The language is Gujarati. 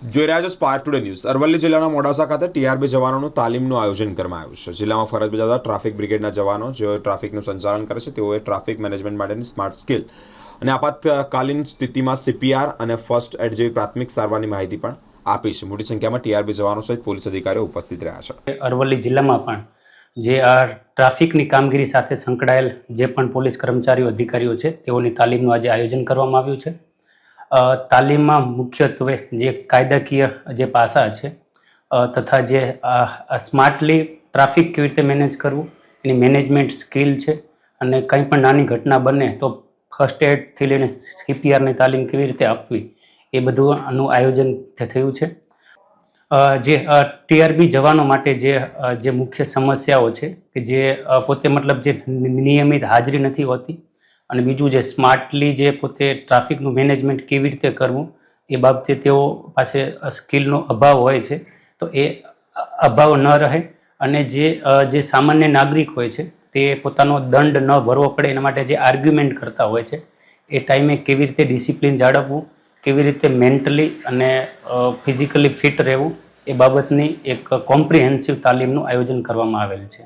જોઈ રહ્યા છો સ્પાર્ક ટુડે ન્યૂઝ। અરવલ્લી જિલ્લાના મોડાસા ખાતે ટીઆરબી જવાનોનું તાલીમનું આયોજન કરવામાં આવ્યું છે। જિલ્લામાં ફરજ બજાવતા ટ્રાફિક બ્રિગેડના જવાનો જેઓ ટ્રાફિકનું સંચાલન કરે છે તેઓએ ટ્રાફિક મેનેજમેન્ટ માટેની સ્માર્ટ સ્કિલ અને આપાતકાલીન સ્થિતિમાં સીપીઆર અને ફર્સ્ટ એડ જેવી પ્રાથમિક સારવારની માહિતી પણ આપી છે। મોટી સંખ્યામાં ટીઆરબી જવાનો સહિત પોલીસ અધિકારીઓ ઉપસ્થિત રહ્યા છે। અરવલ્લી જિલ્લામાં પણ જે આ ટ્રાફિકની કામગીરી સાથે સંકળાયેલ જે પણ પોલીસ કર્મચારીઓ અધિકારીઓ છે તેઓની તાલીમનું આજે આયોજન કરવામાં આવ્યું છે। તાલીમમાં મુખ્યત્વે જે કાયદાકીય જે પાસા છે તથા જે સ્માર્ટલી ટ્રાફિક કેવી રીતે મેનેજ કરવું એની મેનેજમેન્ટ સ્કિલ છે અને કંઈ પણ નાની ઘટના બને તો ફર્સ્ટ એડથી લઈને સીપીઆરની તાલીમ કેવી રીતે આપવી એ બધું આનું આયોજન થયું છે। જે ટીઆરબી જવાનો માટે જે મુખ્ય સમસ્યાઓ છે કે જે પોતે મતલબ જે નિયમિત હાજરી નથી હોતી અને બીજું જે સ્માર્ટલી જે પોતે ટ્રાફિકનું મેનેજમેન્ટ કેવી રીતે કરવું એ બાબતે તેઓ પાસે સ્કિલનો અભાવ હોય છે તો એ અભાવ ન રહે અને જે સામાન્ય નાગરિક હોય છે તે પોતાનો દંડ ન ભરવો પડે એના માટે જે આર્ગ્યુમેન્ટ કરતા હોય છે એ ટાઈમે કેવી રીતે ડિસિપ્લિન જાળવવું, કેવી રીતે મેન્ટલી અને ફિઝિકલી ફિટ રહેવું એ બાબતની એક કોમ્પ્રિહેન્સિવ તાલીમનું આયોજન કરવામાં આવેલ છે।